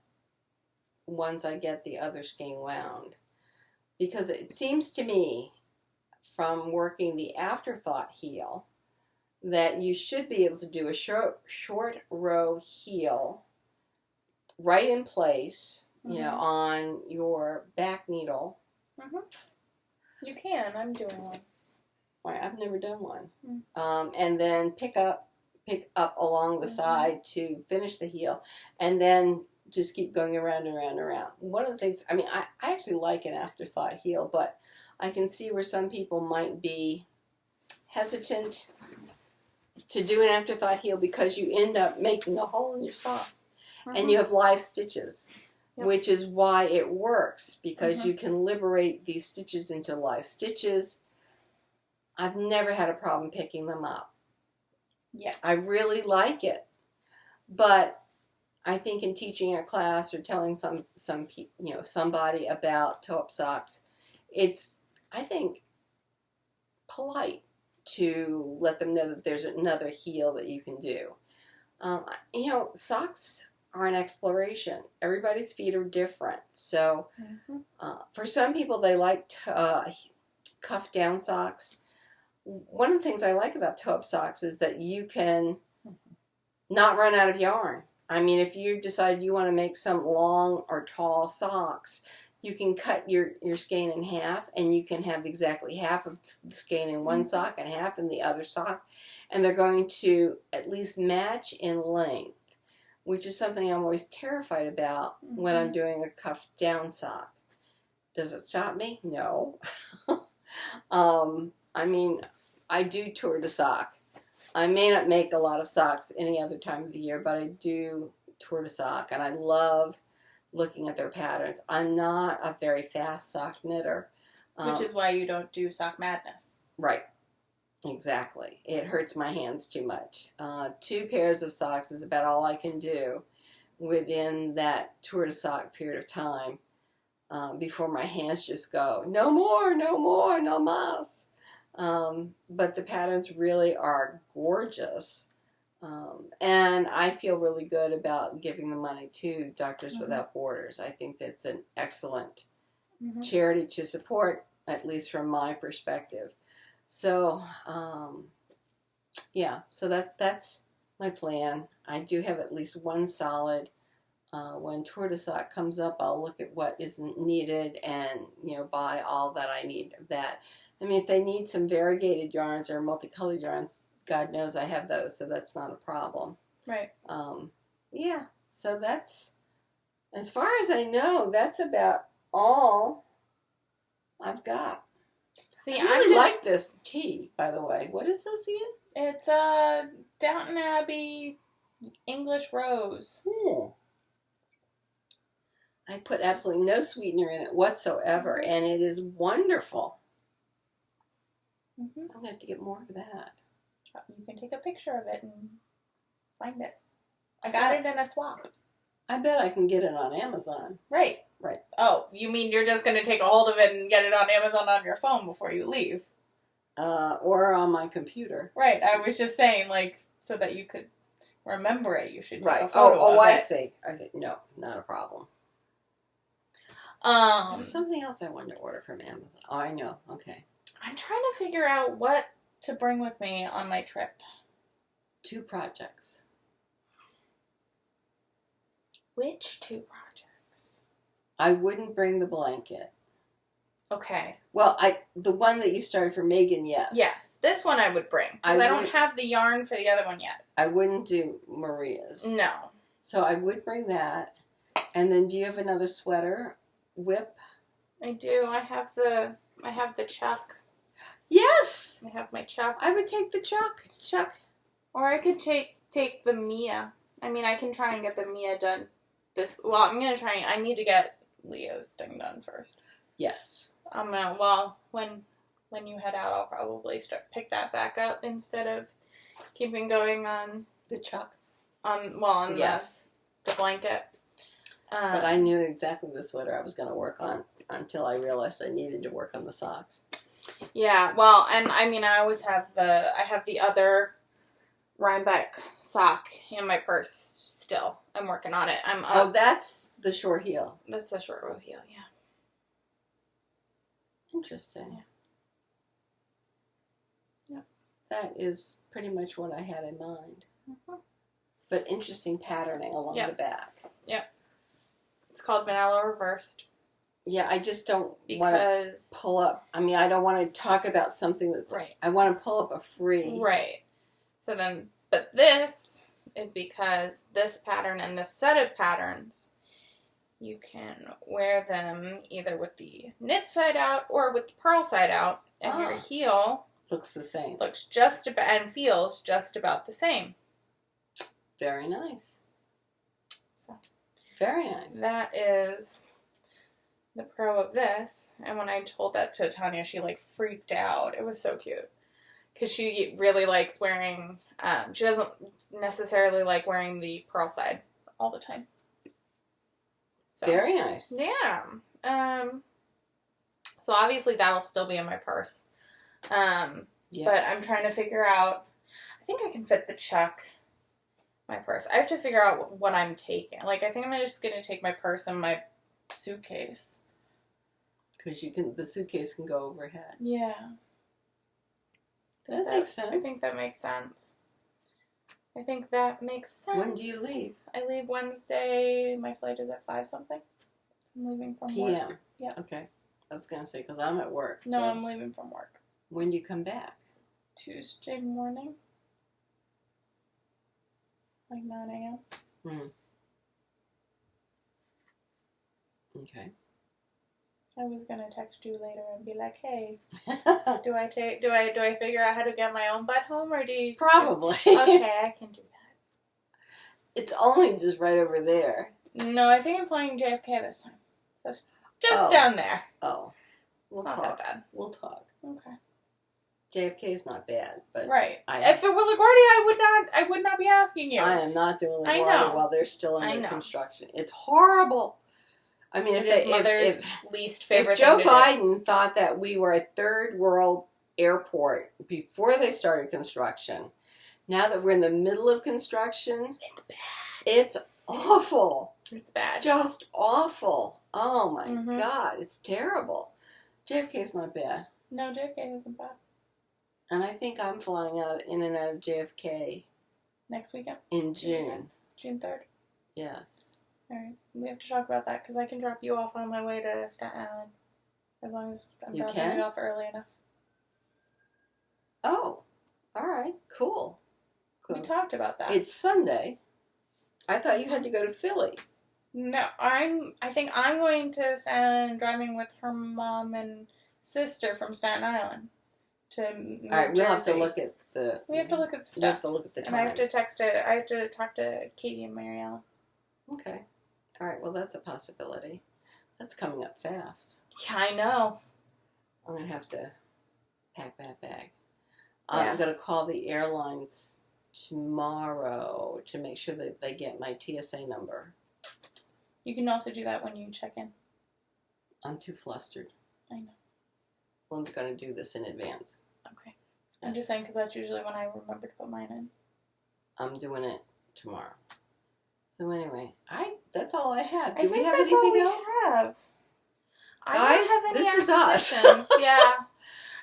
once I get the other skein wound. Because it seems to me, from working the afterthought heel, that you should be able to do a short row heel right in place, you know, on your back needle. Mm-hmm. You can. I'm doing one. Well, I've never done one. And then pick up along the side to finish the heel, and then just keep going around and around and around. One of the things, I mean, I actually like an afterthought heel, but I can see where some people might be hesitant to do an afterthought heel because you end up making a hole in your sock. And you have live stitches, which is why it works, because you can liberate these stitches into live stitches. I've never had a problem picking them up. Yeah, I really like it. But I think in teaching a class or telling somebody about toe-up socks, it's, I think, polite to let them know that there's another heel that you can do. Socks are an exploration. Everybody's feet are different. So for some people, they like cuff down socks. One of the things I like about toe-up socks is that you can not run out of yarn. I mean, if you decide you want to make some long or tall socks, you can cut your skein in half, and you can have exactly half of the skein in one sock and half in the other sock, and they're going to at least match in length, which is something I'm always terrified about when I'm doing a cuffed down sock. Does it stop me? No. I mean, I do tour de sock. I may not make a lot of socks any other time of the year, but I do tour de sock, and I love looking at their patterns. I'm not a very fast sock knitter. Which is why you don't do Sock Madness. Right. Exactly. It hurts my hands too much. 2 pairs of socks is about all I can do within that tour de sock period of time before my hands just go, no more, no more, no mas. But the patterns really are gorgeous. And I feel really good about giving the money to Doctors Without Borders. I think that's an excellent charity to support, at least from my perspective. So, so that's my plan. I do have at least one solid. When Tour de Sock comes up, I'll look at what isn't needed and, buy all that I need of that. I mean, if they need some variegated yarns or multicolored yarns, God knows I have those, so that's not a problem. Right. So that's As far as I know, that's about all I've got. See, I really like this tea, by the way. What is this again? It's Downton Abbey English Rose. I put absolutely no sweetener in it whatsoever, and it is wonderful. Mm-hmm. I'm going to have to get more of that. You can take a picture of it and find it. I got it in a swap. I bet I can get it on Amazon. Right. Right. Oh, you mean you're just going to take a hold of it and get it on Amazon on your phone before you leave? Or on my computer. Right. I was just saying, like, so that you could remember it, you should take right. a photo of I it. see. No, not a problem. There was something else I wanted to order from Amazon. Oh, I know. Okay. I'm trying to figure out what to bring with me on my trip. 2 projects. Which 2 projects? I wouldn't bring the blanket. Okay. Well, the one that you started for Megan, yes. Yes. This one I would bring. Because I don't have the yarn for the other one yet. I wouldn't do Maria's. No. So I would bring that. And then do you have another sweater? WIP? I do. I have the Chuck. Yes! I have my Chuck. I would take the Chuck. Or I could take the Mia. I mean, I can try and get the Mia done well, I'm going to try, I need to get Leo's thing done first. Yes. I'm going to, when you head out, I'll probably pick that back up instead of keeping going on the Chuck. Yes. The blanket. But I knew exactly the sweater I was going to work on until I realized I needed to work on the socks. Yeah, well, and I mean, I always have the other Rhinebeck sock in my purse still. I'm working on it. Oh, that's the short heel. That's the short row heel, yeah. Interesting. Yeah. That is pretty much what I had in mind. Mm-hmm. But interesting patterning along the back. Yep. It's called Vanilla Reversed. Yeah, I just don't want to pull up. I mean, I don't want to talk about something that's... Right. I want to pull up a free... Right. So then... But this is because this pattern and this set of patterns, you can wear them either with the knit side out or with the purl side out, and your heel... Looks the same. Looks just about... and feels just about the same. Very nice. So... Very nice. That is the pro of this. And when I told that to Tanya, she like freaked out. It was so cute. Because she really likes wearing, she doesn't necessarily like wearing the pearl side all the time. So, very nice. Yeah. So obviously that'll still be in my purse. Yes. But I'm trying to figure out, I think I can fit the Chuck my purse. I have to figure out what I'm taking. Like, I think I'm just going to take my purse and my suitcase. Because the suitcase can go overhead. Yeah. That makes sense. I think that makes sense. When do you leave? I leave Wednesday. My flight is at 5 something. I'm leaving from PM. work. Yeah. Okay. I was going to say, because I'm at work. No, so. I'm leaving from work. When do you come back? Tuesday morning. Like 9 a.m. Okay. I was gonna text you later and be like, "Hey, do I figure out how to get my own butt home, or do you?" Probably. Okay, I can do that. It's only just right over there. No, I think I'm flying JFK this time. Just down there. Oh, we'll talk. Not that bad. We'll talk. Okay. JFK is not bad, but right. If it were LaGuardia, I would not be asking you. I am not doing LaGuardia while they're still under construction. It's horrible. I mean, if least favorite if Joe Biden thought that we were a third world airport before they started construction, now that we're in the middle of construction, it's bad. It's awful. It's bad. Just awful. Oh my God, it's terrible. JFK's not bad. No, JFK isn't bad. And I think I'm flying in and out of JFK next weekend in June. June 3rd. Yes. All right, we have to talk about that because I can drop you off on my way to Staten Island as long as I'm dropping you off early enough. Oh, all right, cool. We talked about that. It's Sunday. I thought you had to go to Philly. No, I think I'm going to Staten Island, driving with her mom and sister from Staten Island to New All right, we'll have to Jersey. look at the... We have to look at the stuff. We have to look at the And I have times. to text it. I have to talk to Katie and Marielle. Okay. All right, well, that's a possibility. That's coming up fast. Yeah, I know. I'm going to have to pack that bag. Yeah. I'm going to call the airlines tomorrow to make sure that they get my TSA number. You can also do that when you check in. I'm too flustered. I know. I'm going to do this in advance. Okay. I'm just saying because that's usually when I remember to put mine in. I'm doing it tomorrow. So anyway, that's all I had. I Do think we have that's anything all else? we have. I Guys, don't have any this is us. acquisitions. Yeah.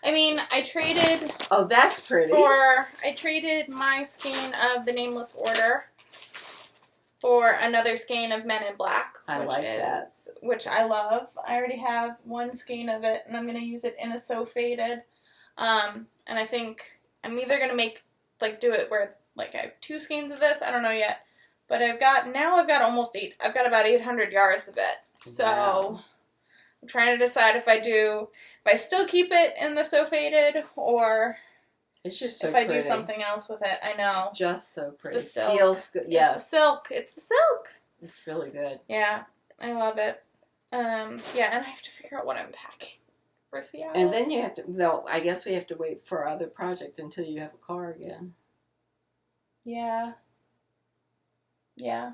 I mean, I traded Oh, that's pretty. I traded my skein of the Nameless Order for another skein of Men in Black, which I love. I already have one skein of it, and I'm going to use it in a So Faded. And I think I'm either going to do it where, I have 2 skeins of this. I don't know yet. But I've got about 800 yards of it. So Wow. I'm trying to decide if I still keep it in the So Faded, or It's just so if pretty. I do something else with it. I know. Just so pretty. It's the silk. Feels good. Yes. It's the silk. It's the silk. It's really good. Yeah, I love it. And I have to figure out what I'm packing for Seattle. And then you have to, no, I guess we have to wait for our other project until you have a car again. Yeah. Yeah.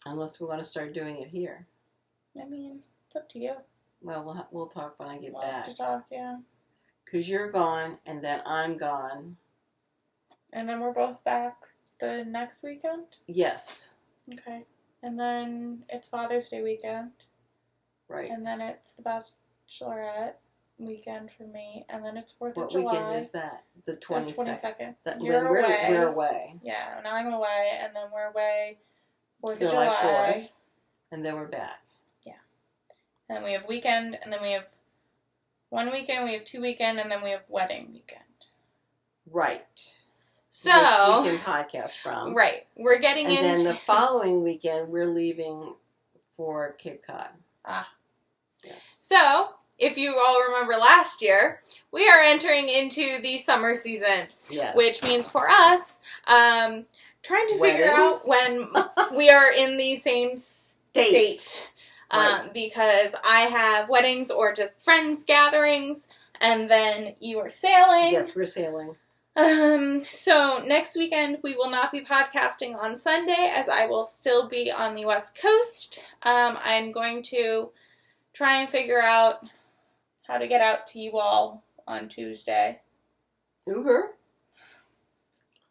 Unless we want to start doing it here. I mean, it's up to you. Well, we'll talk when I get We'll have back. to talk, yeah. Because you're gone, and then I'm gone. And then we're both back the next weekend? Yes. Okay. And then it's Father's Day weekend. Right. And then it's the Bachelorette weekend for me. And then it's 4th of What July. weekend is that? The 22nd. You're away. We're away. Yeah, now I'm away, and then we're away 4th of July July. 4th. And then we're back. Yeah. And then we have weekend, and then we have one weekend, we have 2 weekend, and then we have wedding weekend. Right. So, which we can podcast from. Right. We're getting into... And then the following weekend, we're leaving for Cape Cod. Ah. Yes. So, if you all remember last year, we are entering into the summer season. Yes. Which means for us, trying to figure out Weddings? when we are in the same state. Right. Because I have weddings or just friends gatherings, and then you are sailing. Yes, we're sailing. So next weekend we will not be podcasting on Sunday, as I will still be on the West Coast. I'm going to try and figure out how to get out to you all on Tuesday. Uber?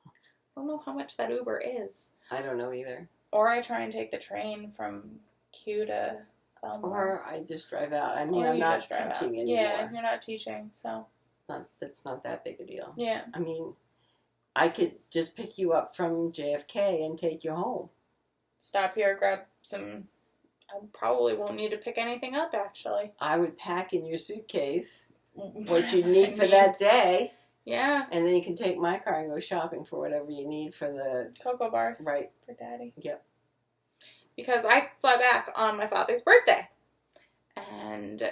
I don't know how much that Uber is. I don't know either. Or I try and take the train from Q to Or I just drive out. I mean, or I'm you not just drive teaching out. anymore. Yeah, you're not teaching, so. That's not that big a deal. Yeah. I mean, I could just pick you up from JFK and take you home. Stop here, grab some. I probably won't need to pick anything up, actually. I would pack in your suitcase what you need for that day. Yeah. And then you can take my car and go shopping for whatever you need for the... Cocoa bars. Right. For Daddy. Yep. Because I fly back on my father's birthday. And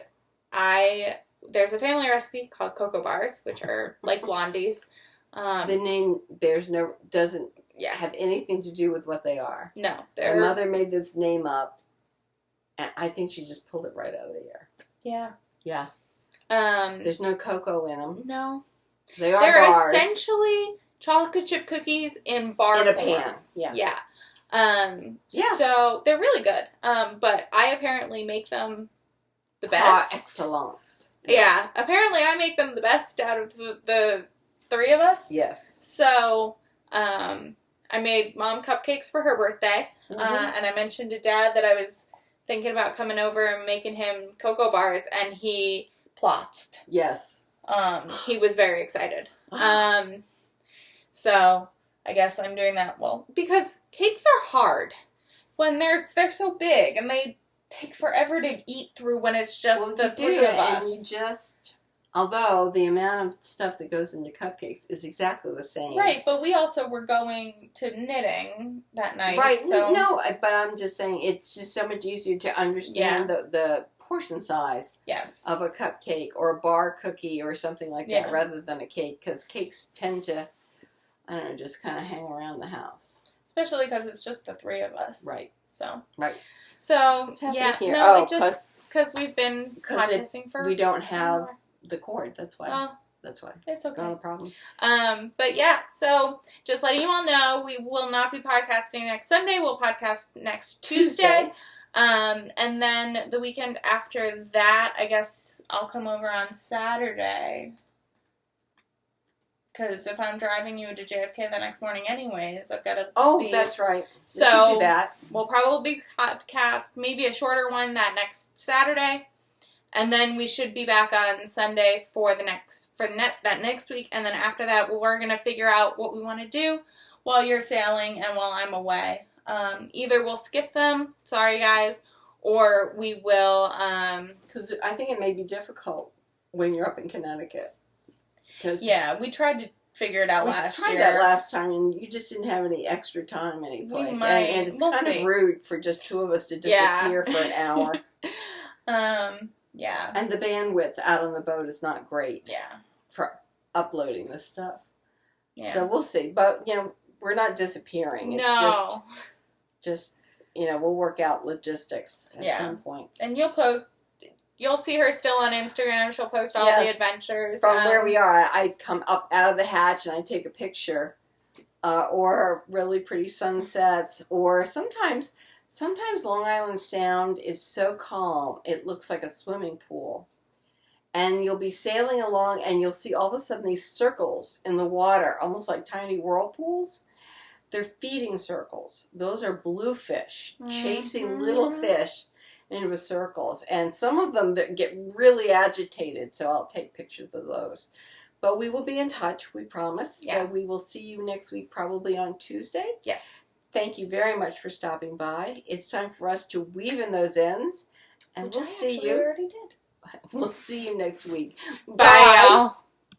there's a family recipe called Cocoa Bars, which are like blondies. The name doesn't have anything to do with what they are. No. My mother made this name up, and I think she just pulled it right out of the air. Yeah. Yeah. There's no cocoa in them. No. They're bars. Essentially chocolate chip cookies in bar in a form. pan. Yeah. Yeah. So they're really good. But I apparently make them the best. Par excellence. Yeah. Apparently I make them the best out of the 3 of us. Yes. So, I made Mom cupcakes for her birthday. Mm-hmm. And I mentioned to Dad that I was thinking about coming over and making him cocoa bars, and he plotzed. Yes. He was very excited. So I guess I'm doing that. Well, because cakes are hard when they're so big, and they take forever to eat through when it's just the 3 of us. And you just Although the amount of stuff that goes into cupcakes is exactly the same. Right, but we also were going to knitting that night. Right. So. No, but I'm just saying it's just so much easier to understand the portion size of a cupcake or a bar cookie or something like that rather than a cake, because cakes tend to, I don't know, just kind of hang around the house. Especially because it's just the three of us. Right. So. Right. So, what's happening here? No, just because we've been podcasting for... We don't have the cord, that's why. Oh, that's why. It's okay. Not a problem. But yeah, so just letting you all know, we will not be podcasting next Sunday. We'll podcast next Tuesday. And then the weekend after that, I guess I'll come over on Saturday. Because if I'm driving you to JFK the next morning anyways, I've got to that's right. So we can do that. We'll probably podcast maybe a shorter one that next Saturday. And then we should be back on Sunday for that next week. And then after that, we're going to figure out what we want to do while you're sailing and while I'm away. Either we'll skip them, sorry guys, or we will... Because I think it may be difficult when you're up in Connecticut. Yeah, we tried to figure it out last year. We tried that last time, and you just didn't have any extra time anyplace. And it's kind of rude for just two of us to disappear for an hour. Yeah. And the bandwidth out on the boat is not great. Yeah. For uploading this stuff. Yeah. So we'll see. But, we're not disappearing. It's just we'll work out logistics at some point. And you'll see her still on Instagram. She'll post all the adventures. From where we are, I come up out of the hatch and I take a picture. Or really pretty sunsets. Or sometimes Long Island Sound is so calm, it looks like a swimming pool. And you'll be sailing along and you'll see all of a sudden these circles in the water, almost like tiny whirlpools. They're feeding circles. Those are bluefish chasing little fish into circles. And some of them that get really agitated, so I'll take pictures of those. But we will be in touch, we promise. Yes. So we will see you next week, probably on Tuesday. Yes. Thank you very much for stopping by. It's time for us to weave in those ends. And we'll see you. We already did. We'll see you next week. Bye, y'all.